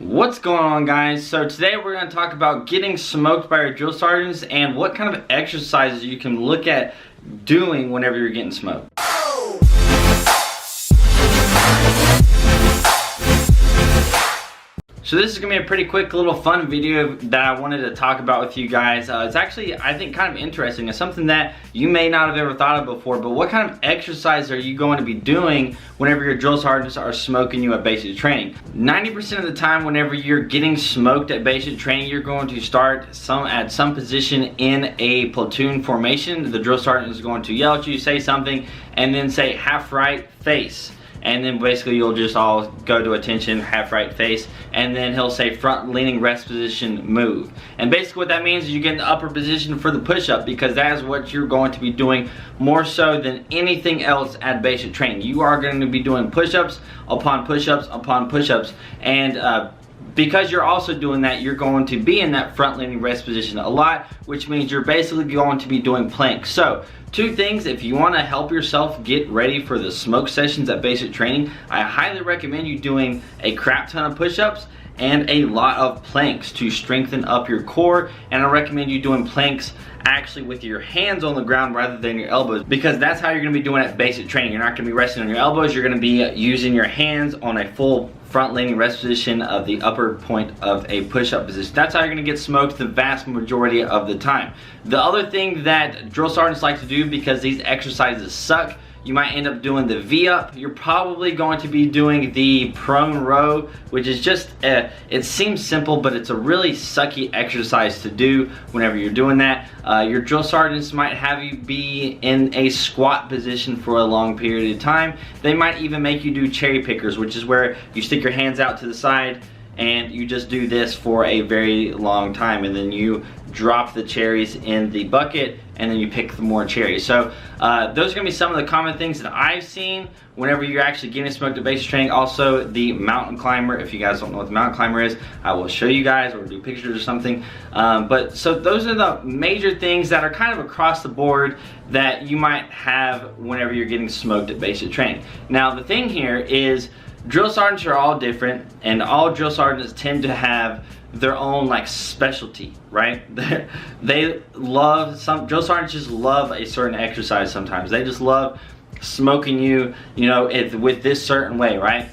What's going on, guys? So today we're going to talk about getting smoked by your drill sergeants and what kind of exercises you can look at doing whenever you're getting smoked. So this is going to be a pretty quick little fun video that I wanted to talk about with you guys. It's actually, I think, kind of interesting. It's something that you may not have ever thought of before, but what kind of exercise are you going to be doing whenever your drill sergeants are smoking you at basic training? 90% of the time whenever you're getting smoked at basic training, you're going to start at some position in a platoon formation. The drill sergeant is going to yell at you, say something, and then say half right, face. And then basically you'll just all go to attention, half right, face, and then he'll say front leaning rest position, move. And basically what that means is you get in the upper position for the push-up, because that is what you're going to be doing more so than anything else at basic training. You are going to be doing push-ups upon push-ups upon push-ups, and because you're also doing that, you're going to be in that front leaning rest position a lot, which means you're basically going to be doing planks. So, two things, if you want to help yourself get ready for the smoke sessions at basic training, I highly recommend you doing a crap ton of push-ups and a lot of planks to strengthen up your core. And I recommend you doing planks actually with your hands on the ground rather than your elbows, because that's how you're going to be doing at basic training. You're not going to be resting on your elbows, you're going to be using your hands on a full front leaning rest position of the upper point of a push-up position. That's how you're going to get smoked the vast majority of the time. The other thing that drill sergeants like to do, because these exercises suck, you might end up doing the V-up. You're probably going to be doing the prone row, which is just, it seems simple, but it's a really sucky exercise to do whenever you're doing that. Your drill sergeants might have you be in a squat position for a long period of time. They might even make you do cherry pickers, which is where you stick your hands out to the side and you just do this for a very long time, and then you drop the cherries in the bucket and then you pick the more cherries. So those are gonna be some of the common things that I've seen whenever you're actually getting smoked at basic training. Also the mountain climber. If you guys don't know what the mountain climber is, I will show you guys or do pictures or something. But so those are the major things that are kind of across the board that you might have whenever you're getting smoked at basic training. Now the thing here is, drill sergeants are all different, and all drill sergeants tend to have their own like specialty, right? They love, some drill sergeants just love a certain exercise sometimes. They just love smoking you, with this certain way, right?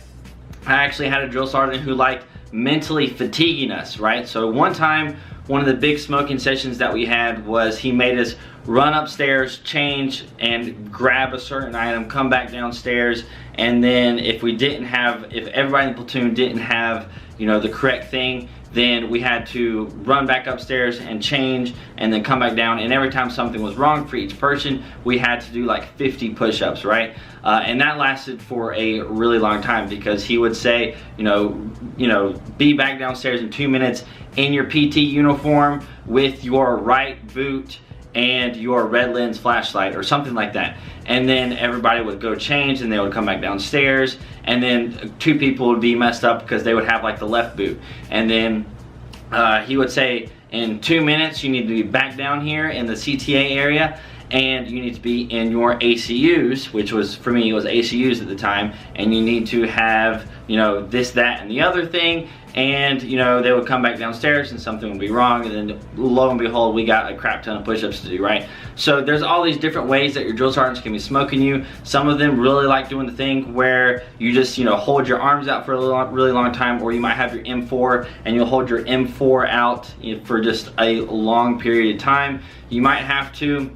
I actually had a drill sergeant who liked mentally fatiguing us, right? So one time, one of the big smoking sessions that we had was he made us run upstairs, change, and grab a certain item, come back downstairs, and then if everybody in the platoon didn't have, the correct thing, then we had to run back upstairs and change and then come back down, and every time something was wrong for each person, we had to do like 50 push-ups, right? And that lasted for a really long time, because he would say, be back downstairs in 2 minutes in your PT uniform with your right boot and your red lens flashlight or something like that. And then everybody would go change and they would come back downstairs, and then two people would be messed up because they would have like the left boot. And then he would say, in 2 minutes you need to be back down here in the CTA area, and you need to be in your ACUs, which was, for me, it was ACUs at the time, and you need to have, this, that, and the other thing. And they would come back downstairs and something would be wrong, and then lo and behold, we got a crap ton of push-ups to do, right? So there's all these different ways that your drill sergeants can be smoking you. Some of them really like doing the thing where you just hold your arms out for a really long time, or you might have your M4 and you'll hold your M4 out for just a long period of time. You might have to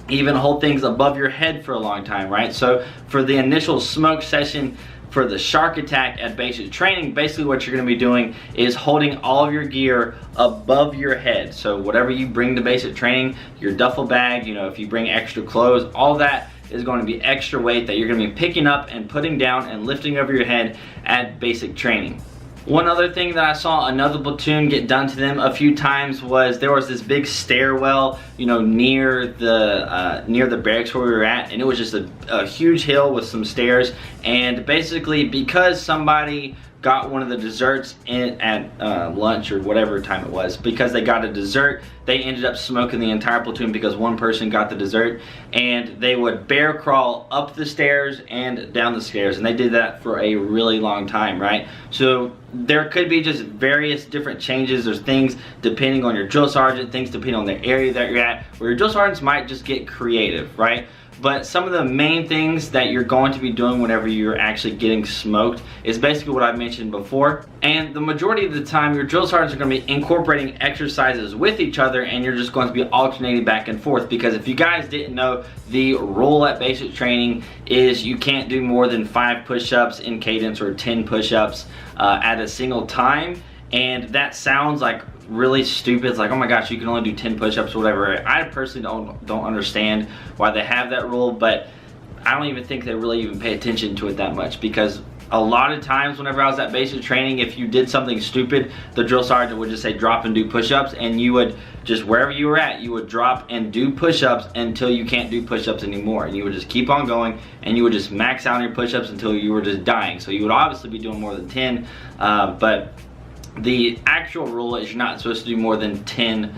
even hold things above your head for a long time, right? So for the initial smoke session, for the shark attack at basic training, basically what you're going to be doing is holding all of your gear above your head. So whatever you bring to basic training, your duffel bag, if you bring extra clothes, all that is going to be extra weight that you're going to be picking up and putting down and lifting over your head at basic training. One other thing that I saw another platoon get done to them a few times was, there was this big stairwell, near the barracks where we were at, and it was just a huge hill with some stairs. And basically, because somebody got one of the desserts at lunch or whatever time it was. Because they got a dessert, they ended up smoking the entire platoon because one person got the dessert, and they would bear crawl up the stairs and down the stairs, and they did that for a really long time, right? So there could be just various different changes. There's things depending on your drill sergeant, things depending on the area that you're at, where your drill sergeants might just get creative, right? But some of the main things that you're going to be doing whenever you're actually getting smoked is basically what I mentioned before. And the majority of the time, your drill sergeants are going to be incorporating exercises with each other, and you're just going to be alternating back and forth. Because if you guys didn't know, the rule at basic training is you can't do more than 5 push-ups in cadence or 10 push-ups at a single time. And that sounds like really stupid. It's like, oh my gosh, you can only do 10 push-ups or whatever. I personally don't understand why they have that rule, but I don't even think they really even pay attention to it that much, because a lot of times whenever I was at basic training, if you did something stupid, the drill sergeant would just say drop and do push-ups, and you would just, wherever you were at, you would drop and do push-ups until you can't do push-ups anymore, and you would just keep on going, and you would just max out on your push-ups until you were just dying. So you would obviously be doing more than 10, but the actual rule is you're not supposed to do more than 10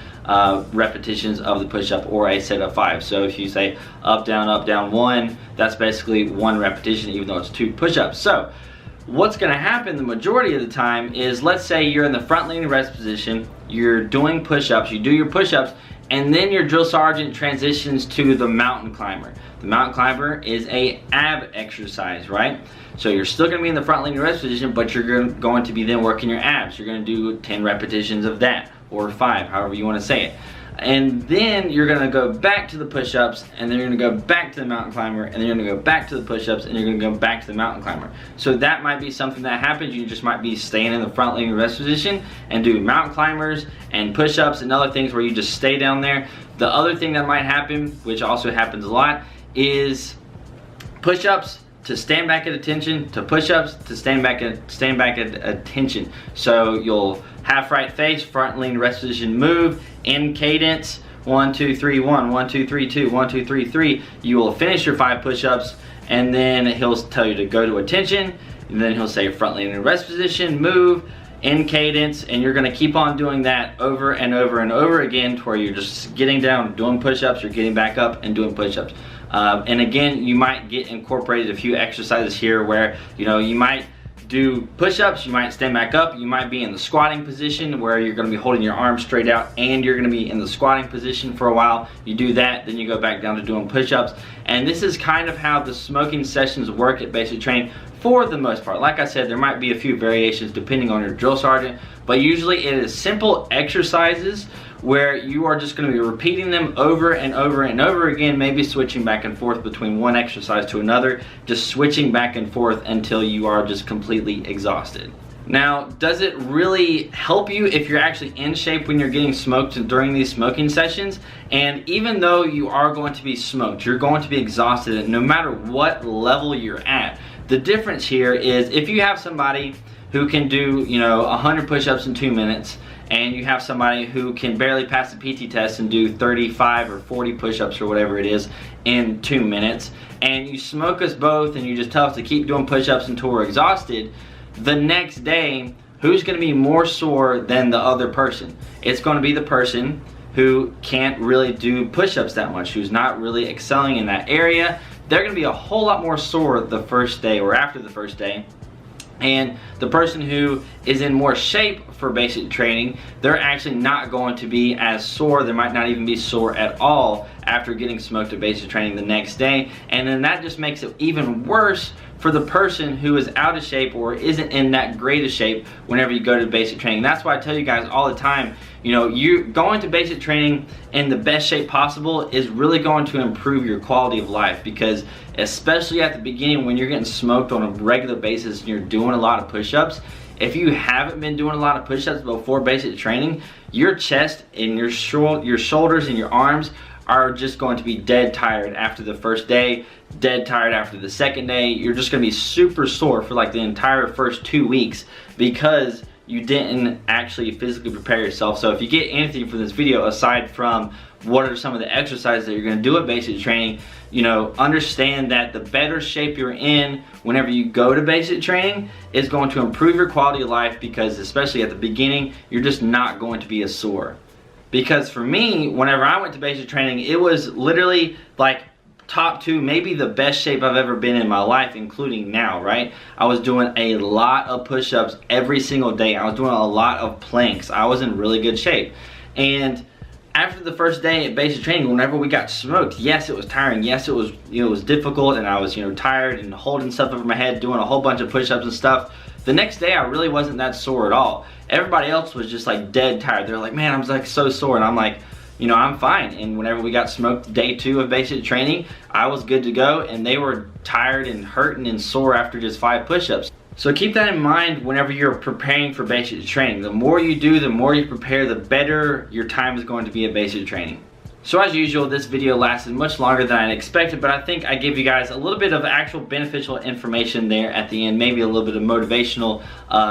repetitions of the push-up or a set of 5. So if you say up, down, 1, that's basically 1 repetition, even though it's 2 push-ups. So what's going to happen the majority of the time is, let's say you're in the front leaning rest position, you're doing push-ups, you do your push-ups, and then your drill sergeant transitions to the mountain climber. The mountain climber is a ab exercise, right? So you're still going to be in the front leaning rest position, but you're going to be then working your abs. You're going to do 10 repetitions of that, or 5, however you want to say it. And then you're going to go back to the push-ups, and then you're going to go back to the mountain climber, and then you're going to go back to the push-ups, and you're going to go back to the mountain climber. So that might be something that happens. You just might be staying in the front leaning rest position and do mountain climbers and push-ups and other things where you just stay down there. The other thing that might happen, which also happens a lot, is push-ups to stand back at attention, to push-ups to stand back at attention. So you'll half right face, front lean rest position move, in cadence, 1, 2, 3, 1, 1, 2, 3, 2, 1, 2, 3, 3. You will finish your 5 push-ups, and then he'll tell you to go to attention, and then he'll say front lean rest position, move, in cadence, and you're gonna keep on doing that over and over and over again, to where you're just getting down, doing push-ups, you're getting back up and doing push-ups. And again, you might get incorporated a few exercises here where, you know, you might do push-ups, you might stand back up, you might be in the squatting position where you're going to be holding your arms straight out, and you're going to be in the squatting position for a while. You do that, then you go back down to doing push-ups. And this is kind of how the smoking sessions work at basic training for the most part. Like I said, there might be a few variations depending on your drill sergeant, but usually it is simple exercises where you are just going to be repeating them over and over and over again, maybe switching back and forth between one exercise to another, just switching back and forth until you are just completely exhausted. Now, does it really help you if you're actually in shape when you're getting smoked during these smoking sessions? And even though you are going to be smoked, you're going to be exhausted no matter what level you're at. The difference here is if you have somebody who can do, 100 push-ups in 2 minutes, and you have somebody who can barely pass the PT test and do 35 or 40 push-ups or whatever it is in 2 minutes, and you smoke us both and you just tell us to keep doing push-ups until we're exhausted, the next day, who's going to be more sore than the other person? It's going to be the person who can't really do push-ups that much, who's not really excelling in that area. They're going to be a whole lot more sore the first day or after the first day. And the person who is in more shape for basic training, they're actually not going to be as sore. They might not even be sore at all after getting smoked at basic training the next day. And then that just makes it even worse for the person who is out of shape or isn't in that great of shape whenever you go to basic training. That's why I tell you guys all the time, you going to basic training in the best shape possible is really going to improve your quality of life, because especially at the beginning when you're getting smoked on a regular basis and you're doing a lot of push-ups, if you haven't been doing a lot of push-ups before basic training, your chest and your shoulders and your arms are just going to be dead tired after the first day, dead tired after the second day. You're just going to be super sore for like the entire first 2 weeks because you didn't actually physically prepare yourself. So if you get anything from this video, aside from what are some of the exercises that you're gonna do at basic training, you know, understand that the better shape you're in whenever you go to basic training is going to improve your quality of life, because especially at the beginning, you're just not going to be as sore. Because for me, whenever I went to basic training, it was literally like top 2, maybe the best shape I've ever been in my life, including now, right? I was doing a lot of push-ups every single day. I was doing a lot of planks. I was in really good shape. And after the first day at basic training, whenever we got smoked, yes, it was tiring. Yes, it was, you know, it was difficult, and I was, you know, tired and holding stuff over my head, doing a whole bunch of push-ups and stuff. The next day, I really wasn't that sore at all. Everybody else was just like dead tired. They're like, man, I'm like so sore, and I'm like, you know, I'm fine. And whenever we got smoked day 2 of basic training, I was good to go, and they were tired and hurting and sore after just 5 push-ups. So keep that in mind whenever you're preparing for basic training. The more you do, the more you prepare, the better your time is going to be at basic training. So as usual, this video lasted much longer than I expected, but I think I gave you guys a little bit of actual beneficial information there at the end, maybe a little bit of motivational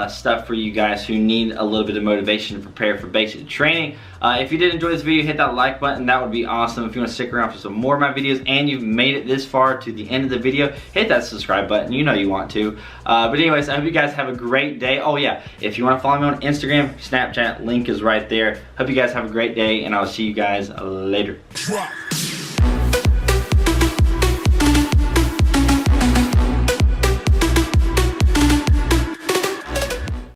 stuff for you guys who need a little bit of motivation to prepare for basic training. If you did enjoy this video, hit that like button. That would be awesome. If you want to stick around for some more of my videos and you've made it this far to the end of the video, hit that subscribe button. You know you want to. But anyways, I hope you guys have a great day. Oh yeah, if you want to follow me on Instagram, Snapchat, link is right there. Hope you guys have a great day, and I'll see you guys later.